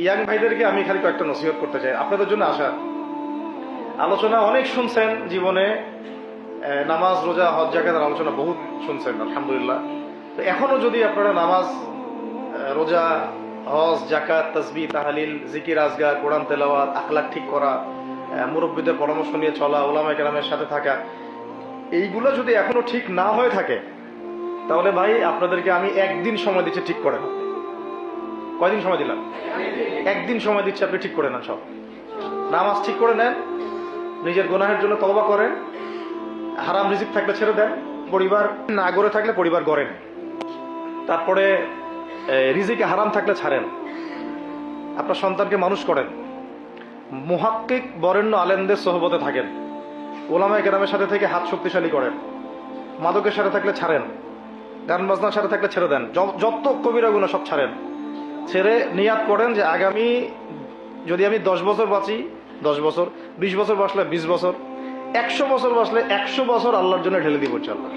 Young ভাইদেরকে আমি খালি কয়েকটা নসিহত করতে চাই, আপনাদের জন্য আশা। আলোচনা অনেক শুনছেন জীবনে, নামাজ রোজা হজ জাকাতের আলোচনা বহুত শুনছেন আলহামদুলিল্লাহ। তো এখনো যদি আপনারা নামাজ রোজা হজ জাকাত তাসবিহ তাহলিল জিকির আজগার কোরআন তেলাওয়াত আখলাক ঠিক করা, মুরব্বীদের পরামর্শ নিয়ে চলা, ওলামায়ে কেরামের সাথে থাকা, এইগুলো যদি এখনো ঠিক না হয়ে থাকে, তাহলে ভাই আপনাদেরকে আমি একদিন সময় দিচ্ছি, ঠিক করেন। কয়দিন সময় দিলাম? একদিন সময় দিচ্ছি, আপনি ঠিক করে নেন সব। নামাজ ঠিক করে নেন, নিজের গুনাহের জন্য তওবা করেন, হারাম রিজিক থাকলে ছেড়ে দেন, পরিবার না গড়ে থাকলে পরিবার গড়েন, তারপরে রিজিকে হারাম থাকলে ছাড়েন, আপনার সন্তানকে মানুষ করেন, মুহাক্কিক বরেণ্য আলেমদের সোহবতে থাকেন, ওলামায়ে কেরামের সাথে থেকে হাত শক্তিশালী করেন, মাদকের সাথে থাকলে ছাড়েন, গান বাজনার সাথে থাকলে ছেড়ে দেন, যত কবিরা গুনাহ সব ছাড়েন। ছেড়ে নিয়াত করেন যে আগামী যদি আমি 10 বছর বাঁচি 10 বছর, 20 বছর বাঁচলে 20 বছর, 100 বছর বাঁচলে 100 বছর আল্লাহর জন্য ঢেলে দিব ইনশাআল্লাহ।